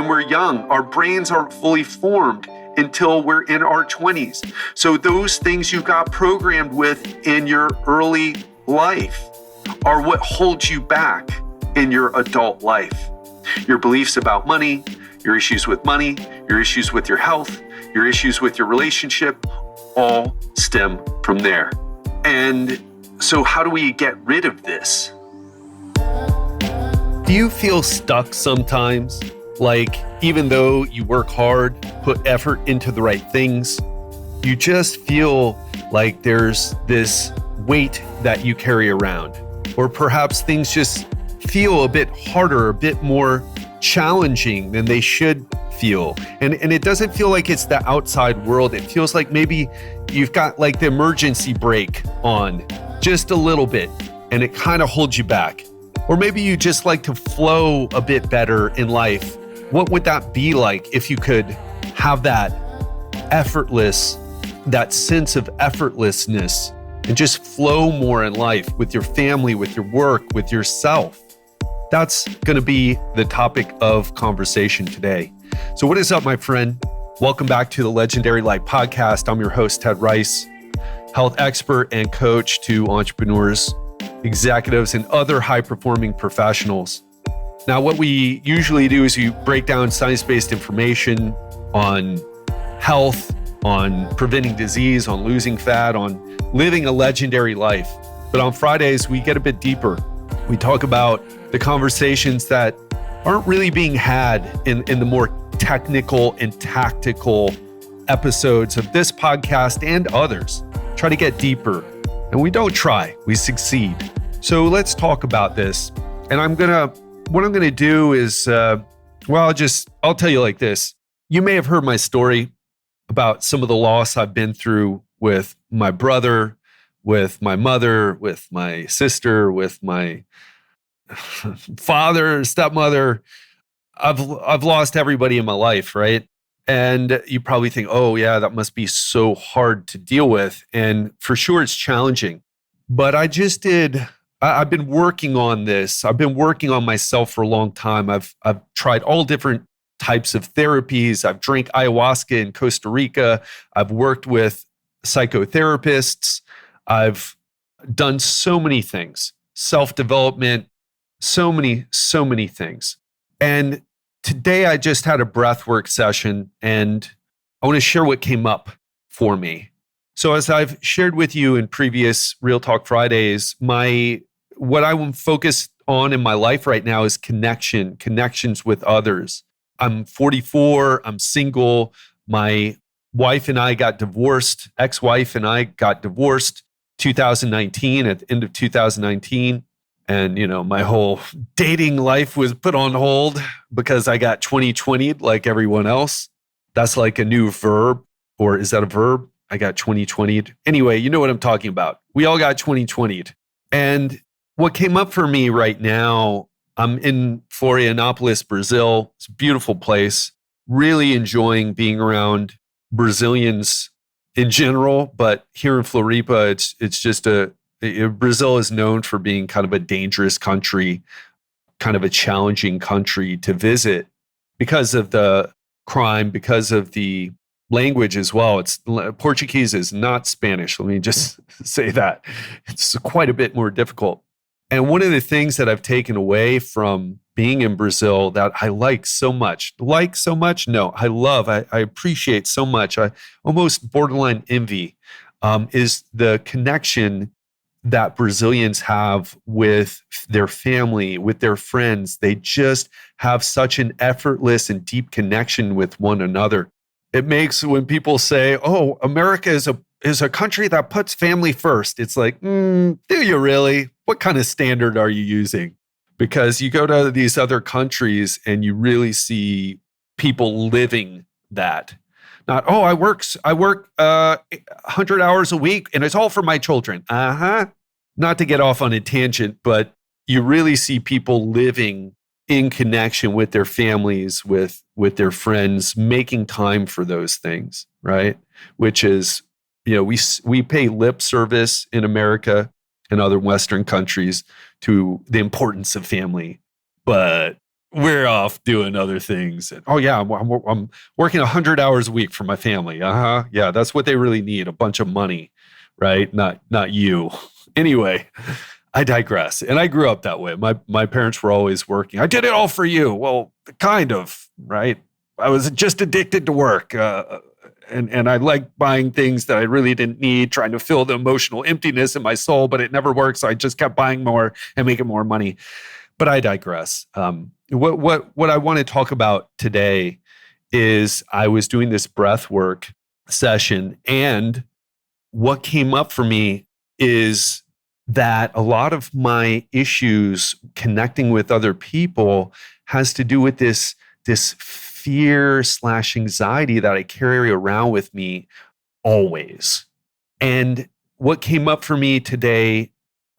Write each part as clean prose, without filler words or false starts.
when we're young. Our brains aren't fully formed until we're in our 20s. So those things you got programmed with in your early life are what holds you back in your adult life. Your beliefs about money, your issues with money, your issues with your health, your issues with your relationship, all stem from there. And so how do we get rid of this? Do you feel stuck sometimes? Like, even though you work hard, put effort into the right things, you just feel like there's this weight that you carry around. Or perhaps things just feel a bit harder, a bit more challenging than they should feel. And it doesn't feel like it's the outside world. It feels like maybe you've got like the emergency brake on just a little bit, and it kind of holds you back. Or maybe you just like to flow a bit better in life. What would that be like if you could have that sense of effortlessness and just flow more in life with your family, with your work, with yourself? That's going to be the topic of conversation today. So what is up, my friend? Welcome back to the Legendary Life Podcast. I'm your host, Ted Rice, health expert and coach to entrepreneurs, executives, and other high-performing professionals. Now, what we usually do is we break down science-based information on health, on preventing disease, on losing fat, on living a legendary life. But on Fridays, we get a bit deeper. We talk about the conversations that aren't really being had in the more technical and tactical episodes of this podcast and others. Try to get deeper. And we don't try, we succeed. So let's talk about this. And what I'm gonna do is, I'll tell you like this. You may have heard my story about some of the loss I've been through with my brother, with my mother, with my sister, with my father, stepmother. I've lost everybody in my life, right? And you probably think, oh yeah, that must be so hard to deal with. And for sure it's challenging. But I've been working on this. I've been working on myself for a long time. I've tried all different types of therapies. I've drank ayahuasca in Costa Rica. I've worked with psychotherapists. I've done so many things, self-development, so many things. And today I just had a breathwork session, and I want to share what came up for me. So as I've shared with you in previous Real Talk Fridays, what I'm focused on in my life right now is connections with others. I'm 44, I'm single. My wife and I got divorced, ex-wife and I got divorced 2019, at the end of 2019. And, my whole dating life was put on hold because I got 2020'd like everyone else. That's like a new verb, or is that a verb? I got 2020'd. Anyway, you know what I'm talking about. We all got 2020'd. And what came up for me right now, I'm in Florianopolis, Brazil. It's a beautiful place. Really enjoying being around Brazilians in general, but here in Floripa, it's just Brazil is known for being kind of a dangerous country, kind of a challenging country to visit because of the crime, because of the language as well. Portuguese is not Spanish. Let me just say that. It's quite a bit more difficult. And one of the things that I've taken away from being in Brazil that I like so much, no, I love, I appreciate so much, I almost borderline envy, is the connection that Brazilians have with their family, with their friends. They just have such an effortless and deep connection with one another. It makes, when people say, oh, America is a country that puts family first, it's like, do you really? What kind of standard are you using? Because you go to these other countries and you really see people living that. Not, oh, I work 100 hours a week and it's all for my children. Not to get off on a tangent, but you really see people living in connection with their families, with their friends, making time for those things, right? Which is, we pay lip service in America and other Western countries to the importance of family. But we're off doing other things. And, oh yeah, I'm working 100 hours a week for my family. Yeah, that's what they really need, a bunch of money, right? Not you. Anyway, I digress. And I grew up that way. My parents were always working. I did it all for you. Well, kind of, right? I was just addicted to work. And I liked buying things that I really didn't need, trying to fill the emotional emptiness in my soul, but it never worked. So I just kept buying more and making more money. But I digress. What I want to talk about today is I was doing this breath work session, and what came up for me is that a lot of my issues connecting with other people has to do with this fear/anxiety that I carry around with me always. And what came up for me today,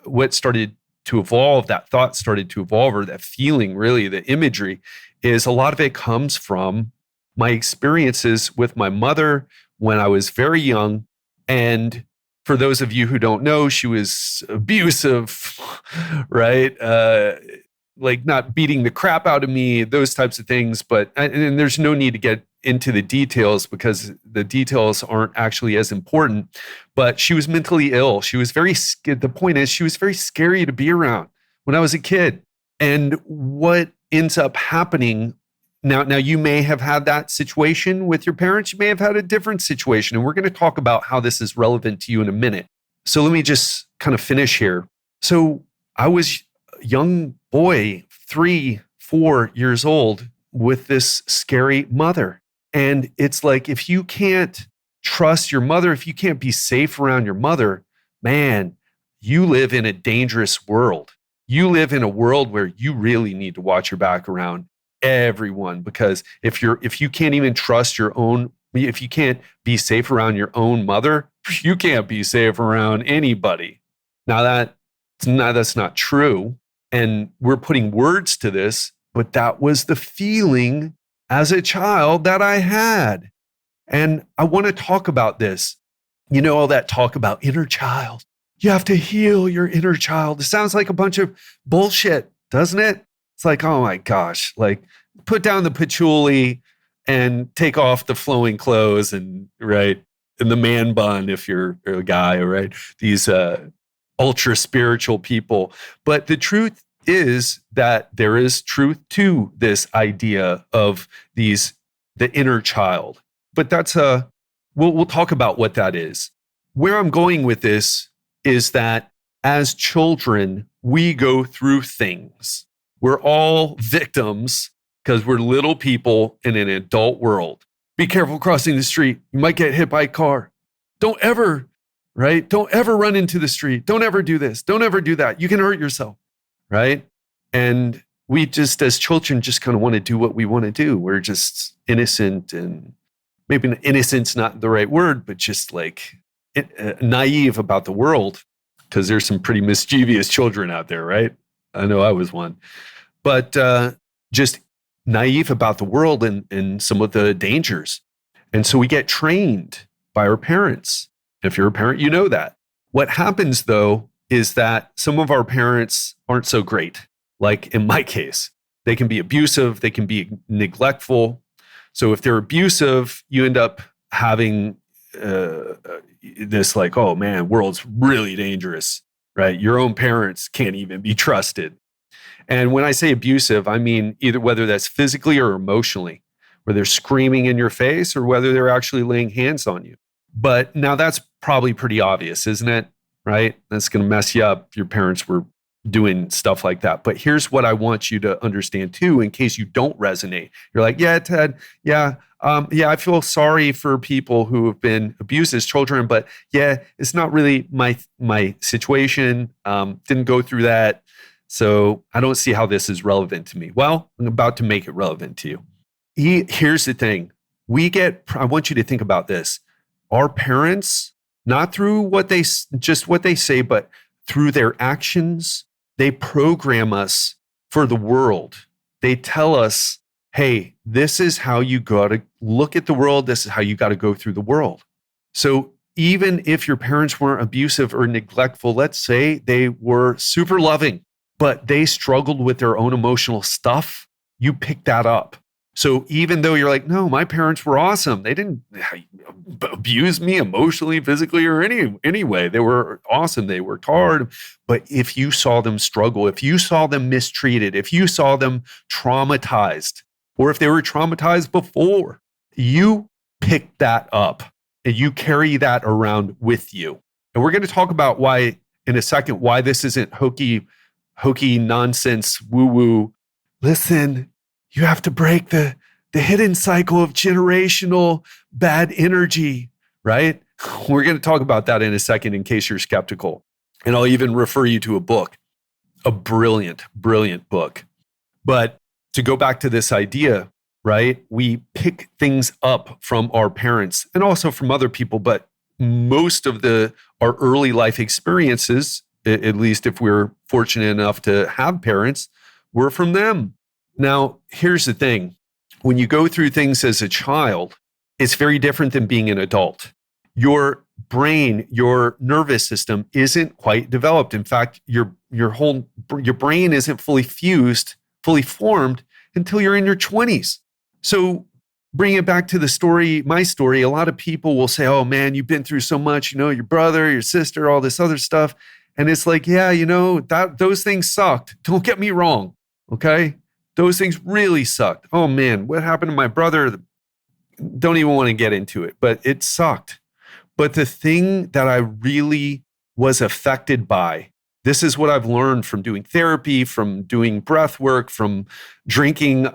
what started to evolve, that thought started to evolve, or that feeling, really, the imagery, is a lot of it comes from my experiences with my mother when I was very young. And for those of you who don't know, she was abusive, right? Like not beating the crap out of me, those types of things. And there's no need to get into the details because the details aren't actually as important. But she was mentally ill. She was the point is, she was very scary to be around when I was a kid. And what ends up happening now, you may have had that situation with your parents. You may have had a different situation. And we're going to talk about how this is relevant to you in a minute. So let me just kind of finish here. So I was a young boy, 3, 4 years old, with this scary mother. And it's like, if you can't trust your mother, if you can't be safe around your mother, man, you live in a dangerous world. You live in a world where you really need to watch your back around everyone, because if you can't even trust if you can't be safe around your own mother, you can't be safe around anybody. Now that's not true. And we're putting words to this, but that was the feeling as a child that I had. And I want to talk about this. You know, all that talk about inner child. You have to heal your inner child. It sounds like a bunch of bullshit, doesn't it? It's like, oh my gosh, like put down the patchouli and take off the flowing clothes and the man bun if you're a guy, right? These ultra spiritual people. But the truth is that there is truth to this idea of the inner child. But that's we'll talk about what that is. Where I'm going with this is that as children, we go through things. We're all victims because we're little people in an adult world. Be careful crossing the street. You might get hit by a car. Don't ever run into the street. Don't ever do this. Don't ever do that. You can hurt yourself, right? And we just, as children, just kind of want to do what we want to do. We're just innocent, and maybe innocent's not the right word, but just like naive about the world, because there's some pretty mischievous children out there, right? I know I was one. But just naive about the world and some of the dangers. And so we get trained by our parents. If you're a parent, you know that. What happens, though, is that some of our parents aren't so great. Like in my case, they can be abusive, they can be neglectful. So if they're abusive, you end up having this like, oh man, world's really dangerous, right? Your own parents can't even be trusted. And when I say abusive, I mean either whether that's physically or emotionally, where they're screaming in your face or whether they're actually laying hands on you. But now that's probably pretty obvious, isn't it? Right? That's going to mess you up. Your parents were doing stuff like that. But here's what I want you to understand too, in case you don't resonate. You're like, yeah, Ted, yeah, I feel sorry for people who have been abused as children, but yeah, it's not really my situation. Didn't go through that. So I don't see how this is relevant to me. Well, I'm about to make it relevant to you. Here's the thing. I want you to think about this. Our parents, not through what they say, but through their actions, they program us for the world. They tell us, hey, this is how you got to look at the world. This is how you got to go through the world. So even if your parents weren't abusive or neglectful, let's say they were super loving, but they struggled with their own emotional stuff, you pick that up. So even though you're like, no, my parents were awesome. They didn't abuse me emotionally, physically, or any way. They were awesome. They worked hard. But if you saw them struggle, if you saw them mistreated, if you saw them traumatized, or if they were traumatized before, you pick that up and you carry that around with you. And we're going to talk about why in a second, why this isn't hokey nonsense, woo-woo. Listen, you have to break the hidden cycle of generational bad energy, right? We're going to talk about that in a second in case you're skeptical. And I'll even refer you to a book, a brilliant, brilliant book. But to go back to this idea, right? We pick things up from our parents and also from other people, but most of our early life experiences, at least if we're fortunate enough to have parents, were from them. Now, here's the thing. When you go through things as a child, it's very different than being an adult. Your brain, your nervous system isn't quite developed. In fact, your brain isn't fully fused, fully formed until you're in your 20s. So bring it back to the story, my story. A lot of people will say, oh man, you've been through so much, your brother, your sister, all this other stuff. And it's like, yeah, those things sucked. Don't get me wrong. Okay. Those things really sucked. Oh man, what happened to my brother? Don't even want to get into it, but it sucked. But the thing that I really was affected by, this is what I've learned from doing therapy, from doing breath work, from drinking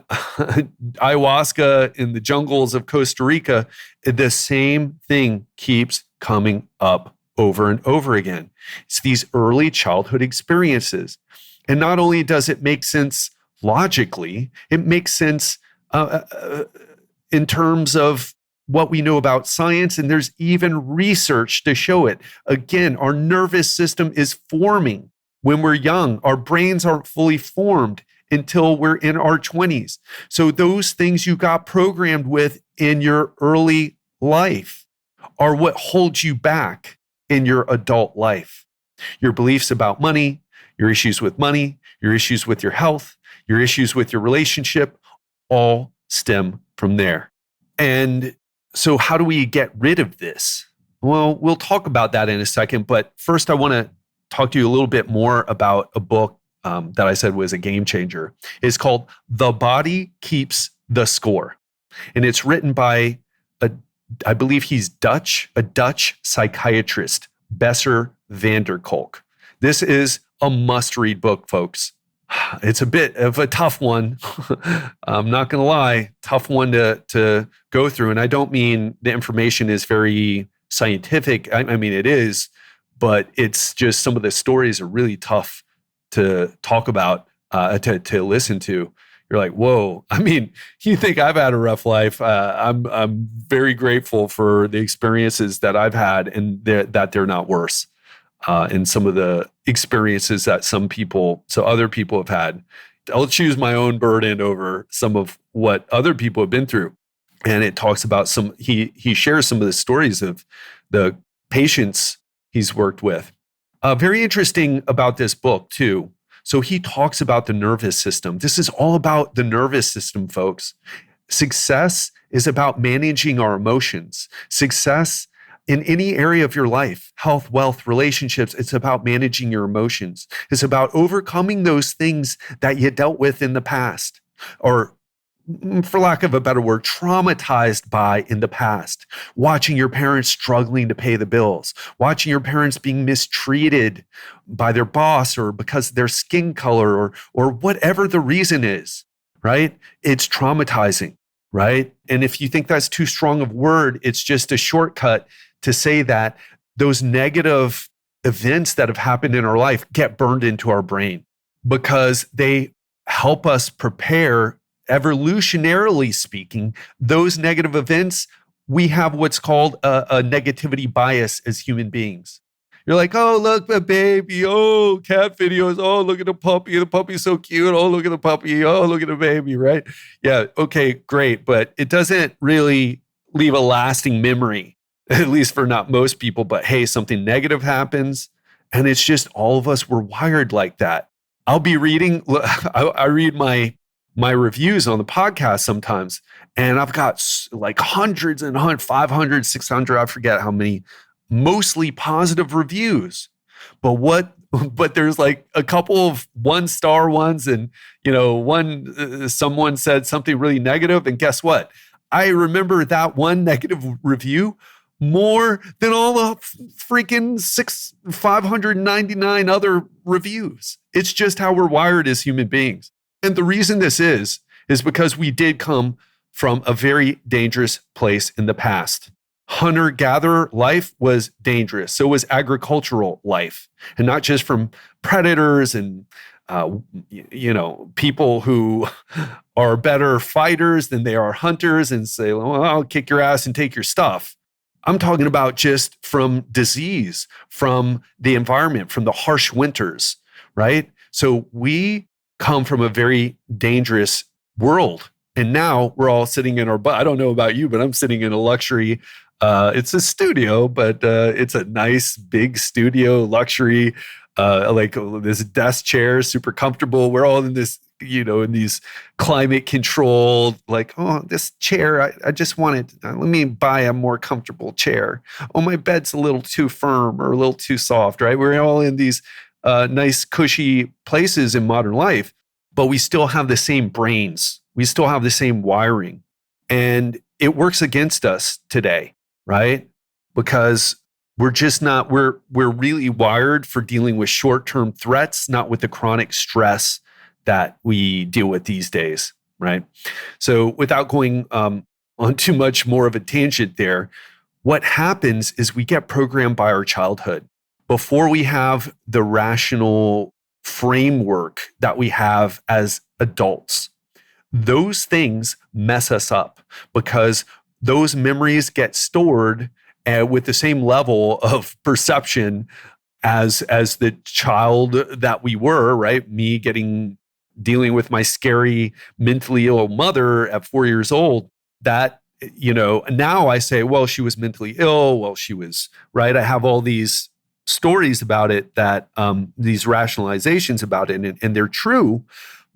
ayahuasca in the jungles of Costa Rica. The same thing keeps coming up over and over again. It's these early childhood experiences. And not only does it make sense logically, it makes sense in terms of what we know about science, and there's even research to show it. Again, our nervous system is forming when we're young. Our brains aren't fully formed until we're in our 20s. So those things you got programmed with in your early life are what holds you back in your adult life. Your beliefs about money, your issues with money, your issues with your health, your issues with your relationship, all stem from there. And so how do we get rid of this? Well, we'll talk about that in a second. But first, I want to talk to you a little bit more about a book that I said was a game changer. It's called The Body Keeps the Score. And it's written by, I believe he's Dutch, a Dutch psychiatrist, Besser van der Kolk. This is a must-read book, folks. It's a bit of a tough one. I'm not going to lie, tough one to go through. And I don't mean the information is very scientific. I mean, it is, but it's just some of the stories are really tough to talk about, to listen to. You're like, whoa. I mean, you think I've had a rough life. I'm very grateful for the experiences that I've had and that they're not worse. And some of the experiences that other people have had. I'll choose my own burden over some of what other people have been through. And it talks about he shares some of the stories of the patients he's worked with. Very interesting about this book too. So he talks about the nervous system. This is all about the nervous system, folks. Success is about managing our emotions. Success in any area of your life, health, wealth, relationships, it's about managing your emotions. It's about overcoming those things that you dealt with in the past, or for lack of a better word, traumatized by in the past. Watching your parents struggling to pay the bills, watching your parents being mistreated by their boss or because of their skin color or whatever the reason is, right? It's traumatizing, right? And if you think that's too strong of a word, it's just a shortcut to say that those negative events that have happened in our life get burned into our brain because they help us prepare, evolutionarily speaking, those negative events. We have what's called a negativity bias as human beings. You're like, oh, look, the baby. Oh, cat videos. Oh, look at the puppy. The puppy's so cute. Oh, look at the puppy. Oh, look at the baby, right? Yeah, okay, great. But it doesn't really leave a lasting memory, at least for not most people. But hey, something negative happens. And it's just all of us were wired like that. I'll be reading. I read my my reviews on the podcast sometimes, and I've got like hundreds and 500, 600, I forget how many, mostly positive reviews. But there's like a couple of 1-star ones, and someone said something really negative, and guess what? I remember that one negative review more than all the freaking 599 other reviews. It's just how we're wired as human beings. And the reason this is because we did come from a very dangerous place in the past. Hunter-gatherer life was dangerous. So was agricultural life. And not just from predators and, people who are better fighters than they are hunters and say, well, I'll kick your ass and take your stuff. I'm talking about just from disease, from the environment, from the harsh winters, right? So we come from a very dangerous world. And now we're all sitting in our butt. I don't know about you, but I'm sitting in a luxury. It's a studio, but it's a nice big studio, luxury, like this desk chair, super comfortable. We're all in this, in these climate controlled, like, oh, this chair, I just wanted, let me buy a more comfortable chair. Oh, my bed's a little too firm or a little too soft, right? We're all in these nice, cushy places in modern life, but we still have the same brains. We still have the same wiring. And it works against us today, right? Because we're just not, we're really wired for dealing with short-term threats, not with the chronic stress that we deal with these days, right? So without going on too much more of a tangent there, what happens is we get programmed by our childhood. Before we have the rational framework that we have as adults, those things mess us up because those memories get stored with the same level of perception as the child that we were, right? Me dealing with my scary, mentally ill mother at 4 years old. That, now I say, well, she was mentally ill. Well, she was, right? I have all these stories about it that these rationalizations about it, and they're true.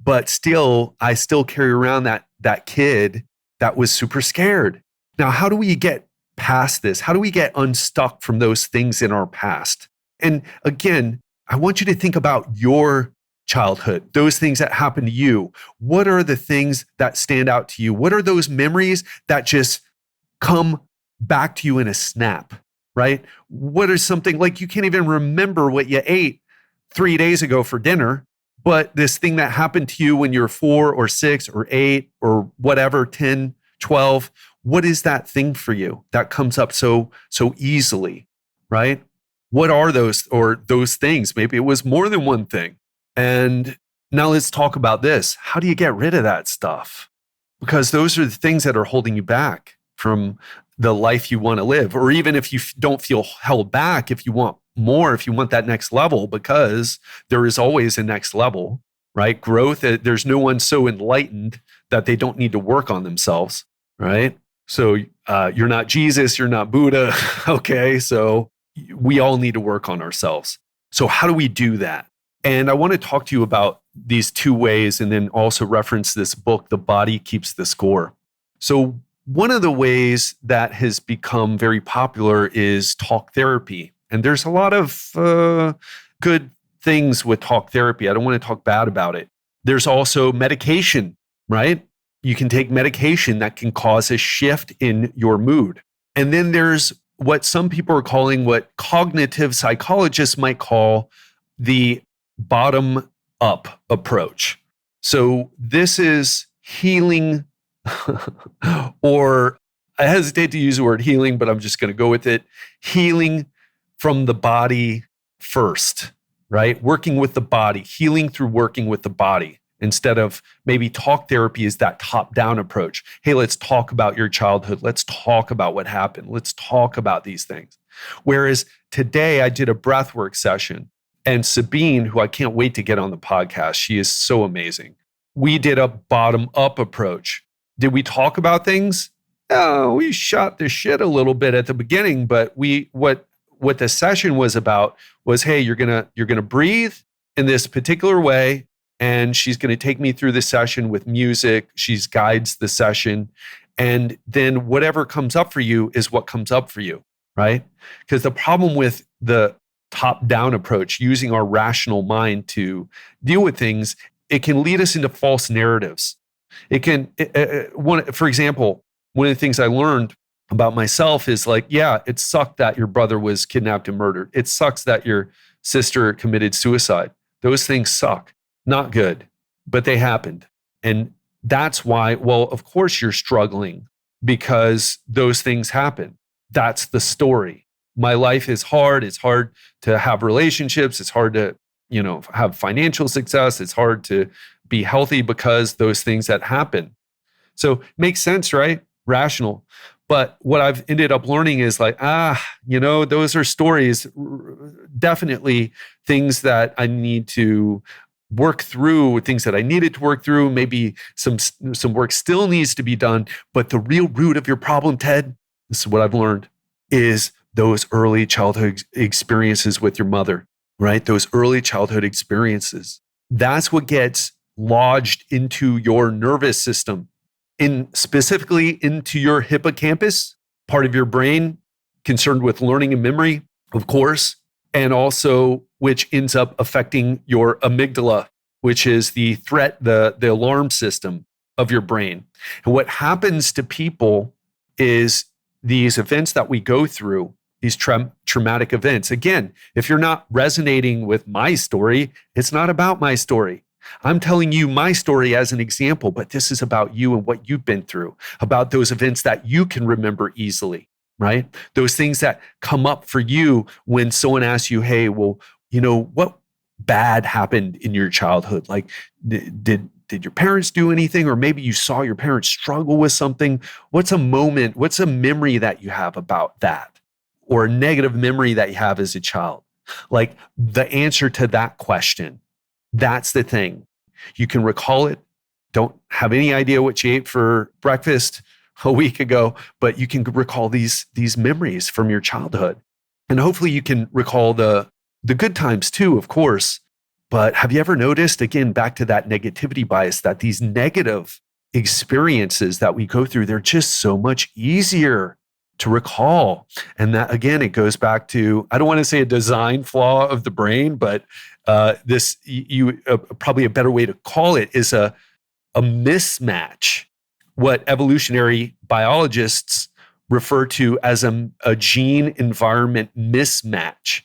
But still, I still carry around that kid that was super scared. Now, how do we get past this? How do we get unstuck from those things in our past? And again, I want you to think about your childhood, those things that happened to you. What are the things that stand out to you? What are those memories that just come back to you in a snap, right? What is something like you can't even remember what you ate 3 days ago for dinner, but this thing that happened to you when you're 4 or 6 or 8 or whatever, 10, 12, what is that thing for you that comes up so easily, right? What are those things? Maybe it was more than one thing. And now let's talk about this. How do you get rid of that stuff? Because those are the things that are holding you back from the life you want to live. Or even if you don't feel held back, if you want more, if you want that next level, because there is always a next level, right? Growth, there's no one so enlightened that they don't need to work on themselves, right? So you're not Jesus, you're not Buddha, okay? So we all need to work on ourselves. So how do we do that? And I want to talk to you about these two ways and then also reference this book, The Body Keeps the Score. So one of the ways that has become very popular is talk therapy. And there's a lot of good things with talk therapy. I don't want to talk bad about it. There's also medication, right? You can take medication that can cause a shift in your mood. And then there's what some people are calling, what cognitive psychologists might call the bottom-up approach. So this is healing, or I hesitate to use the word healing, but I'm just going to go with it. Healing from the body first, right? Working with the body, healing through working with the body. Instead of maybe talk therapy is that top-down approach. Hey, let's talk about your childhood. Let's talk about what happened. Let's talk about these things. Whereas today I did a breathwork session, and Sabine, who I can't wait to get on the podcast, she is so amazing. We did a bottom-up approach. Did we talk about things? Oh, we shot the shit a little bit at the beginning, but what the session was about was, hey, you're gonna breathe in this particular way. and she's going to take me through the session with music. She guides the session. And then whatever comes up for you is what comes up for you, right? Because the problem with the top-down approach, using our rational mind to deal with things, it can lead us into false narratives. It can, for example, one of the things I learned about myself is like, yeah, it sucked that your brother was kidnapped and murdered. It sucks that your sister committed suicide. Those things suck. Not good, but they happened. And that's why, well, of course you're struggling because those things happen. That's the story. My life is hard. It's hard to have relationships. It's hard to, have financial success. It's hard to be healthy because those things that happen. So makes sense, right? Rational. But what I've ended up learning is like, those are stories, definitely things that I need to work through, things that I needed to work through. Maybe some work still needs to be done. But the real root of your problem, Ted, this is what I've learned, is those early childhood experiences with your mother, right? Those early childhood experiences. That's what gets lodged into your nervous system, specifically into your hippocampus, part of your brain concerned with learning and memory, of course, and also which ends up affecting your amygdala, which is the threat, the alarm system of your brain. And what happens to people is these events that we go through, these traumatic events. Again, if you're not resonating with my story, it's not about my story. I'm telling you my story as an example, but this is about you and what you've been through, about those events that you can remember easily, right? Those things that come up for you when someone asks you, hey, well, what bad happened in your childhood? Like, did your parents do anything? Or maybe you saw your parents struggle with something. What's a moment? What's a memory that you have about that? Or a negative memory that you have as a child? Like the answer to that question, that's the thing. You can recall it. Don't have any idea what you ate for breakfast a week ago, but you can recall these memories from your childhood. And hopefully you can recall the good times too, of course. But have you ever noticed, again, back to that negativity bias, that these negative experiences that we go through, they're just so much easier to recall. And that, again, it goes back to, I don't want to say a design flaw of the brain, but probably a better way to call it is a mismatch, what evolutionary biologists refer to as a gene environment mismatch.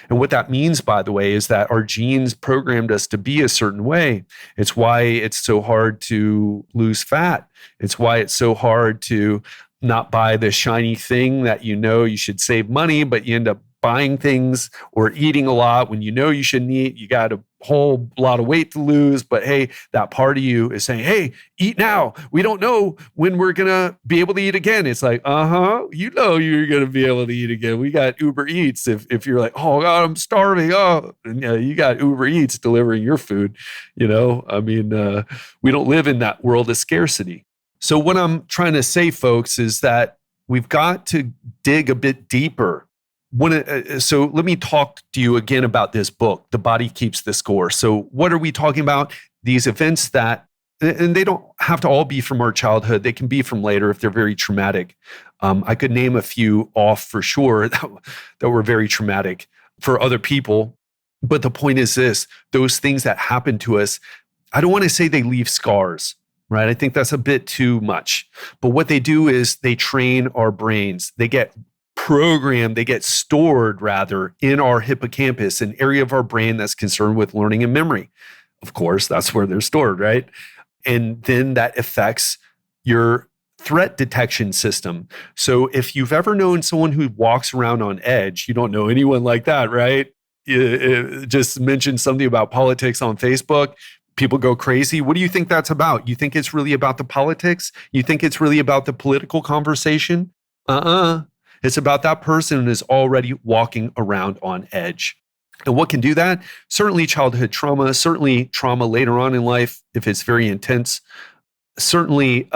And what that means, by the way, is that our genes programmed us to be a certain way. It's why it's so hard to lose fat. It's why it's so hard to not buy the shiny thing that you should save money, but you end up buying things or eating a lot when you shouldn't eat. You got a whole lot of weight to lose, but hey, that part of you is saying, hey, eat now. We don't know when we're going to be able to eat again. It's like, you're going to be able to eat again. We got Uber Eats. If you're like, oh God, I'm starving. Oh, and, you got Uber Eats delivering your food. We don't live in that world of scarcity. So what I'm trying to say, folks, is that we've got to dig a bit deeper. So let me talk to you again about this book, The Body Keeps the Score. So what are we talking about? These events that, and they don't have to all be from our childhood. They can be from later if they're very traumatic. I could name a few off for sure that were very traumatic for other people. But the point is this, those things that happen to us, I don't want to say they leave scars. Right? I think that's a bit too much. But what they do is they train our brains. They get programmed, they get stored rather in our hippocampus, an area of our brain that's concerned with learning and memory. Of course, that's where they're stored, right? And then that affects your threat detection system. So if you've ever known someone who walks around on edge, you don't know anyone like that, right? Just mentioned something about politics on Facebook. People go crazy. What do you think that's about? You think it's really about the politics? You think it's really about the political conversation? It's about that person who is already walking around on edge. And what can do that? Certainly childhood trauma, certainly trauma later on in life, if it's very intense. Certainly,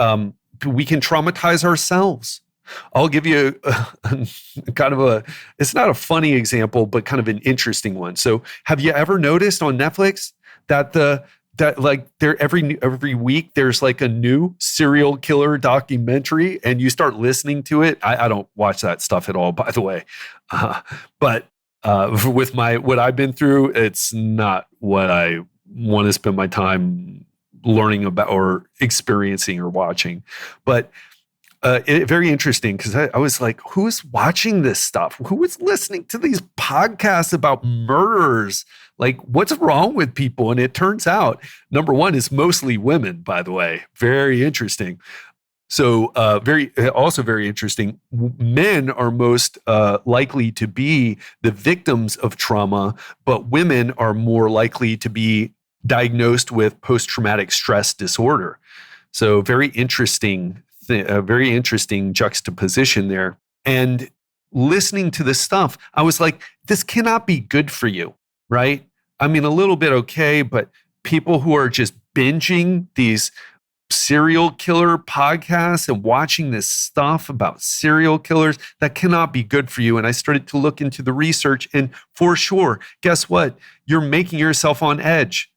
we can traumatize ourselves. I'll give you it's not a funny example, but kind of an interesting one. So have you ever noticed on Netflix that the that like there every week there's like a new serial killer documentary, and you start listening to it. I don't watch that stuff at all, by the way, but with what I've been through, it's not what I want to spend my time learning about or experiencing or watching. But very interesting, because I was like, who's watching this stuff? Who is listening to these podcasts about murderers? Like, what's wrong with people? And it turns out, number one, it's mostly women, by the way. Very interesting. So also very interesting. Men are most likely to be the victims of trauma, but women are more likely to be diagnosed with post-traumatic stress disorder. So very interesting a very interesting juxtaposition there. And listening to this stuff, I was like, this cannot be good for you, right? I mean, a little bit okay, but people who are just binging these serial killer podcasts and watching this stuff about serial killers, that cannot be good for you. And I started to look into the research, and for sure, guess what? You're making yourself on edge.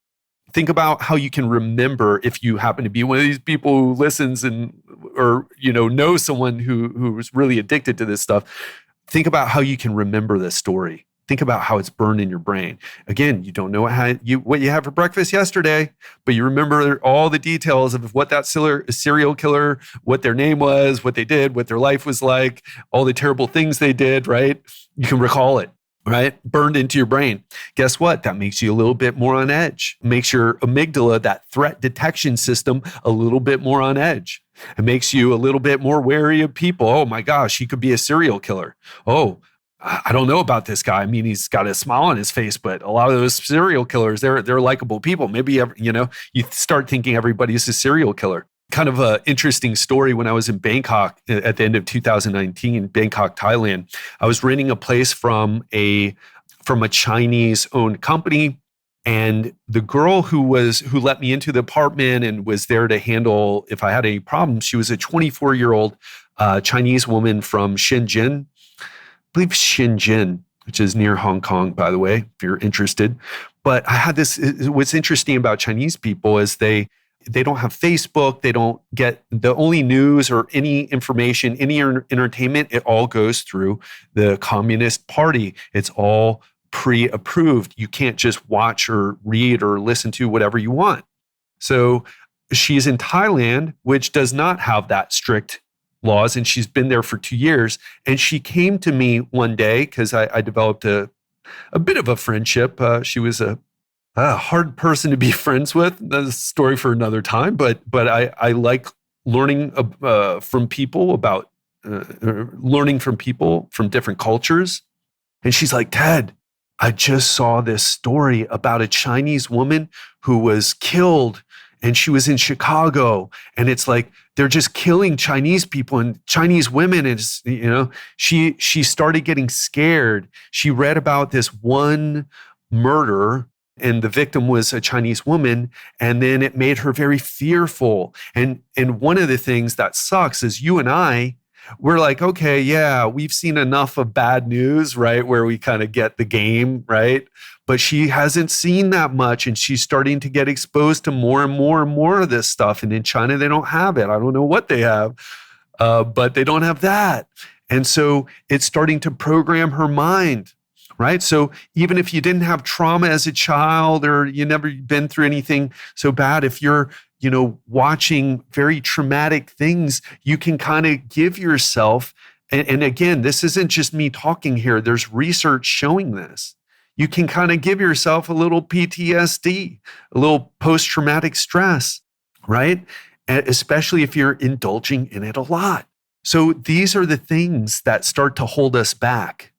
Think about how you can remember, if you happen to be one of these people who listens or know someone who's really addicted to this stuff. Think about how you can remember this story. Think about how it's burned in your brain. Again, you don't know what you had for breakfast yesterday, but you remember all the details of what that serial killer, what their name was, what they did, what their life was like, all the terrible things they did, right? You can recall it. Right? Burned into your brain. Guess what? That makes you a little bit more on edge. Makes your amygdala, that threat detection system, a little bit more on edge. It makes you a little bit more wary of people. Oh my gosh, he could be a serial killer. Oh, I don't know about this guy. I mean, he's got a smile on his face, but a lot of those serial killers, they're likable people. Maybe, you start thinking everybody's a serial killer. Kind of an interesting story. When I was in Bangkok at the end of 2019, Bangkok, Thailand, I was renting a place from a Chinese-owned company, and the girl who let me into the apartment and was there to handle if I had any problems, she was a 24-year-old Chinese woman from Shenzhen, I believe Shenzhen, which is near Hong Kong, by the way, if you're interested. But I had this. What's interesting about Chinese people is they don't have Facebook. They don't get the only news or any information, any entertainment. It all goes through the Communist Party. It's all pre-approved. You can't just watch or read or listen to whatever you want. So she's in Thailand, which does not have that strict laws, and she's been there for 2 years. And she came to me one day because I developed a bit of a friendship. She was a hard person to be friends with. That's a story for another time. But I like learning from people about learning from people from different cultures. And she's like, Ted, I just saw this story about a Chinese woman who was killed, and she was in Chicago. And it's like they're just killing Chinese people and Chinese women. And she started getting scared. She read about this one murder, and the victim was a Chinese woman, and then it made her very fearful. And one of the things that sucks is you and I, we're like, okay, yeah, we've seen enough of bad news, right? Where we kind of get the game, right? But she hasn't seen that much, and she's starting to get exposed to more and more and more of this stuff. And in China, they don't have it. I don't know what they have, but they don't have that. And so it's starting to program her mind. Right. So even if you didn't have trauma as a child, or you never been through anything so bad, if you're, watching very traumatic things, you can kind of give yourself, and again, this isn't just me talking here, there's research showing this. You can kind of give yourself a little PTSD, a little post-traumatic stress, right? And especially if you're indulging in it a lot. So these are the things that start to hold us back.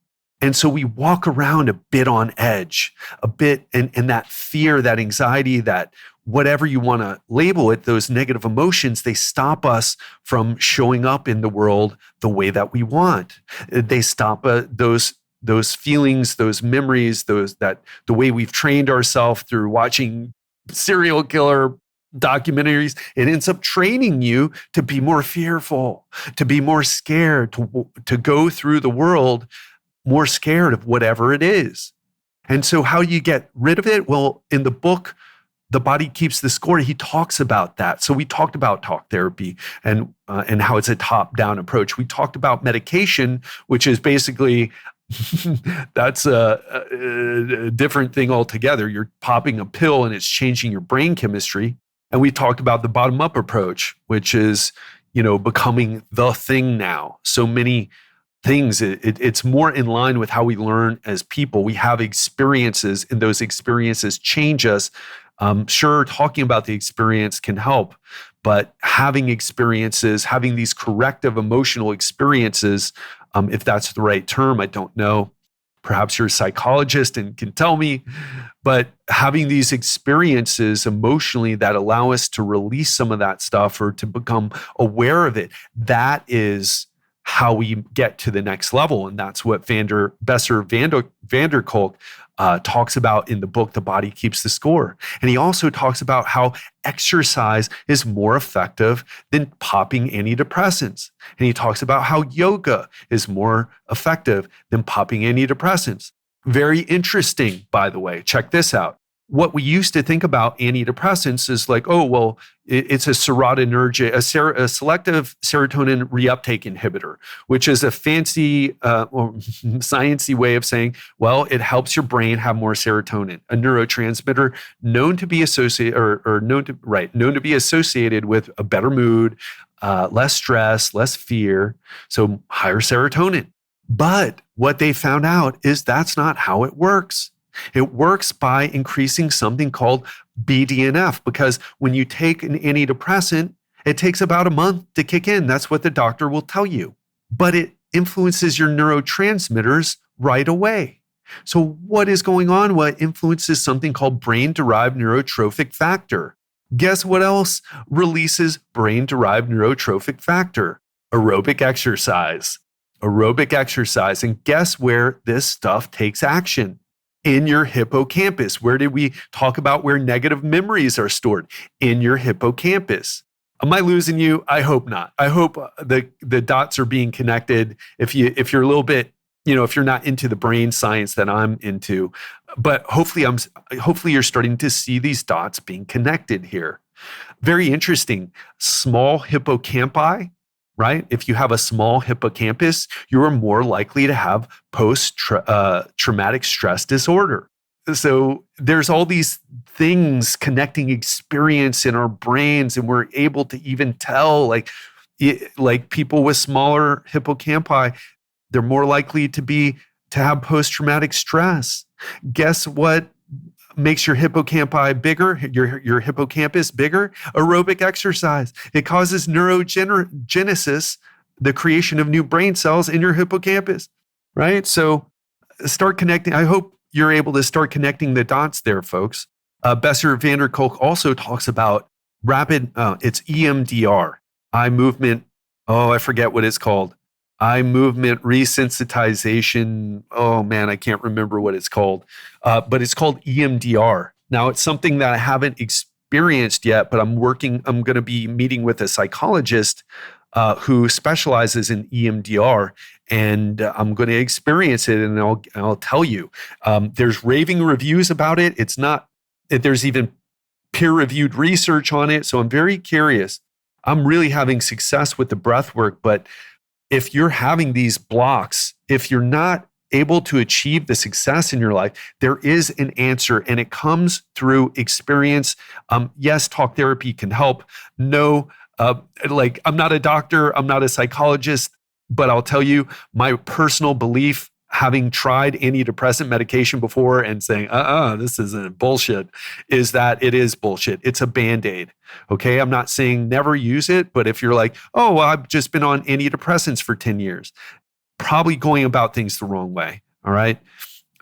And so we walk around a bit on edge, a bit, and that fear, that anxiety, that whatever you want to label it, those negative emotions, they stop us from showing up in the world the way that we want. They stop those feelings, those memories, the way we've trained ourselves through watching serial killer documentaries. It ends up training you to be more fearful, to be more scared, to go through the world more scared of whatever it is. And so how do you get rid of it? Well, in the book, The Body Keeps the Score, he talks about that. So we talked about talk therapy and how it's a top-down approach. We talked about medication, which is basically that's a different thing altogether. You're popping a pill and it's changing your brain chemistry. And we talked about the bottom-up approach, which is, becoming the thing now. So many things, it's more in line with how we learn as people. We have experiences, and those experiences change us. Sure, talking about the experience can help, but having experiences, having these corrective emotional experiences, if that's the right term, I don't know. Perhaps you're a psychologist and can tell me, but having these experiences emotionally that allow us to release some of that stuff or to become aware of it, that is how we get to the next level. And that's what Besser Vander Kolk talks about in the book, The Body Keeps the Score. And he also talks about how exercise is more effective than popping antidepressants. And he talks about how yoga is more effective than popping antidepressants. Very interesting, by the way. Check this out. What we used to think about antidepressants is like, oh, well, it's a serotonergic, a selective serotonin reuptake inhibitor, which is a fancy, sciencey way of saying, well, it helps your brain have more serotonin, a neurotransmitter known to be associated with a better mood, less stress, less fear, so higher serotonin. But what they found out is that's not how it works. It works by increasing something called BDNF, because when you take an antidepressant, it takes about a month to kick in. That's what the doctor will tell you. But it influences your neurotransmitters right away. So what is going on? Well, it influences something called brain-derived neurotrophic factor. Guess what else releases brain-derived neurotrophic factor? Aerobic exercise. Aerobic exercise. And guess where this stuff takes action? In your hippocampus. Where did we talk about where negative memories are stored? In your hippocampus. Am I losing you? I hope not. I hope the dots are being connected. If you're a little bit, if you're not into the brain science that I'm into, but hopefully you're starting to see these dots being connected here. Very interesting. Small hippocampi. Right? If you have a small hippocampus, you are more likely to have post-traumatic stress disorder. So there's all these things connecting experience in our brains, and we're able to even tell, like people with smaller hippocampi, they're more likely to have post-traumatic stress. Guess what makes your hippocampi bigger, your hippocampus bigger? Aerobic exercise. It causes neurogenesis, the creation of new brain cells in your hippocampus, right? So start connecting. I hope you're able to start connecting the dots there, folks. Besser Vander Kolk also talks about it's EMDR, eye movement. Oh, I forget what it's called. Eye movement resensitization. Oh man, I can't remember what it's called, but it's called EMDR. Now it's something that I haven't experienced yet, but I'm going to be meeting with a psychologist who specializes in EMDR, and I'm going to experience it, and I'll tell you. There's raving reviews about it. There's even peer-reviewed research on it. So I'm very curious. I'm really having success with the breath work, but if you're having these blocks, if you're not able to achieve the success in your life, there is an answer, and it comes through experience. Yes, talk therapy can help. No, I'm not a doctor, I'm not a psychologist, but I'll tell you my personal belief, having tried antidepressant medication before and saying, this isn't bullshit, is that it is bullshit. It's a Band-Aid. Okay. I'm not saying never use it, but if you're like, oh, well, I've just been on antidepressants for 10 years, probably going about things the wrong way. All right.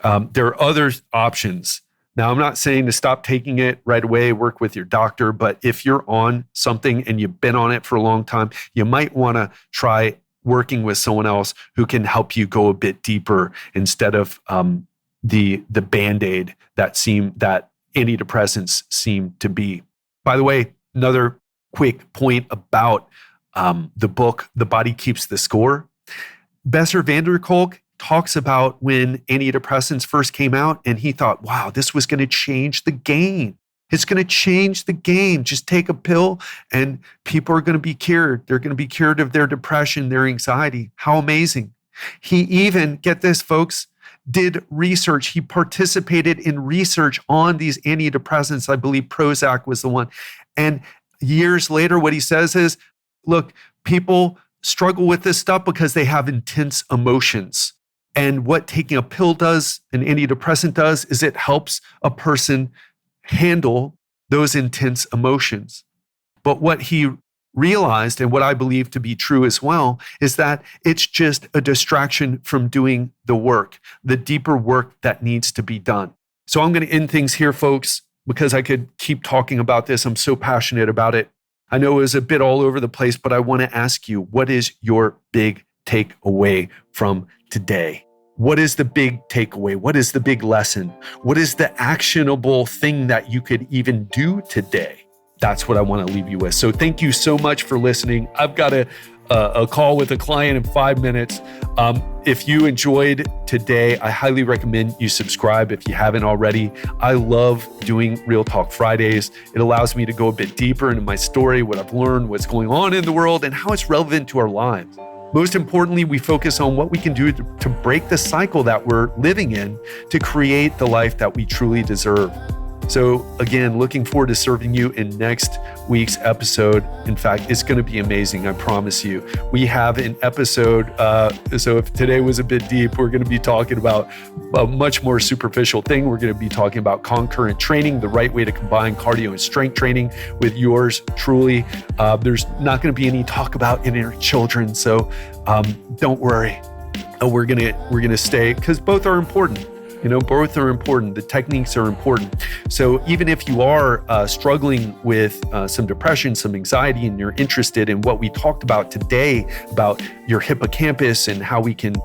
There are other options. Now, I'm not saying to stop taking it right away, work with your doctor, but if you're on something and you've been on it for a long time, you might want to try working with someone else who can help you go a bit deeper instead of the Band-Aid that antidepressants seem to be. By the way, another quick point about the book, The Body Keeps the Score. Besser Vander Kolk talks about when antidepressants first came out, and he thought, wow, this was going to change the game. It's going to change the game. Just take a pill and people are going to be cured. They're going to be cured of their depression, their anxiety. How amazing. He even, get this, folks, did research. He participated in research on these antidepressants. I believe Prozac was the one. And years later, what he says is, look, people struggle with this stuff because they have intense emotions. And what taking a pill does, an antidepressant does, is it helps a person handle those intense emotions. But what he realized, and what I believe to be true as well, is that it's just a distraction from doing the work, the deeper work that needs to be done. So I'm going to end things here, folks, because I could keep talking about this. I'm so passionate about it. I know it was a bit all over the place, but I want to ask you, what is your big takeaway from today? What is the big takeaway? What is the big lesson? What is the actionable thing that you could even do today? That's what I want to leave you with. So thank you so much for listening. I've got a call with a client in 5 minutes. If you enjoyed today, I highly recommend you subscribe if you haven't already. I love doing Real Talk Fridays. It allows me to go a bit deeper into my story, what I've learned, what's going on in the world, and how it's relevant to our lives. Most importantly, we focus on what we can do to break the cycle that we're living in to create the life that we truly deserve. So again, looking forward to serving you in next week's episode. In fact, it's going to be amazing. I promise you. We have an episode. So if today was a bit deep, we're going to be talking about a much more superficial thing. We're going to be talking about concurrent training, the right way to combine cardio and strength training with yours truly. There's not going to be any talk about inner children. So don't worry. We're going to stay, because both are important. Both are important. The techniques are important. So even if you are struggling with some depression, some anxiety, and you're interested in what we talked about today, about your hippocampus and how we can,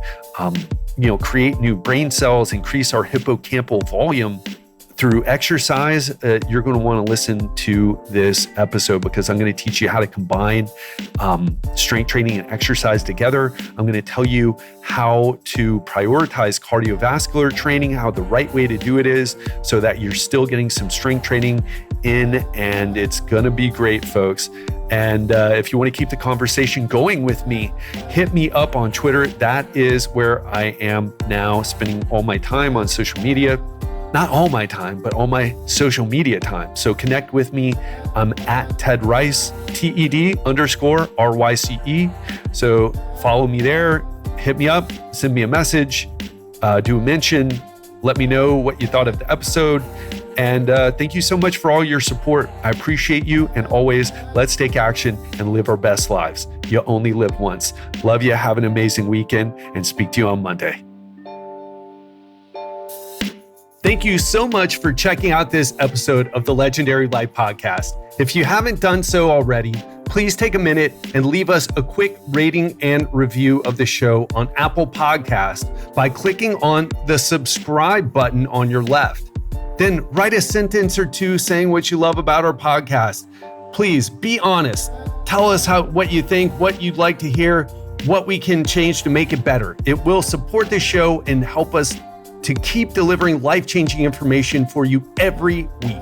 create new brain cells, increase our hippocampal volume through exercise, you're going to want to listen to this episode, because I'm going to teach you how to combine strength training and exercise together. I'm going to tell you how to prioritize cardiovascular training, how the right way to do it is, so that you're still getting some strength training in, and it's going to be great, folks. And if you want to keep the conversation going with me, hit me up on Twitter. That is where I am now spending all my time on social media. Not all my time, but all my social media time. So connect with me. I'm at Ted Rice, TED_RYCE. So follow me there, hit me up, send me a message, do a mention, let me know what you thought of the episode. And thank you so much for all your support. I appreciate you. And always, let's take action and live our best lives. You only live once. Love you. Have an amazing weekend, and speak to you on Monday. Thank you so much for checking out this episode of the Legendary Life Podcast. If you haven't done so already, please take a minute and leave us a quick rating and review of the show on Apple Podcasts by clicking on the subscribe button on your left. Then write a sentence or two saying what you love about our podcast. Please be honest. Tell us what you think, what you'd like to hear, what we can change to make it better. It will support the show and help us to keep delivering life-changing information for you every week.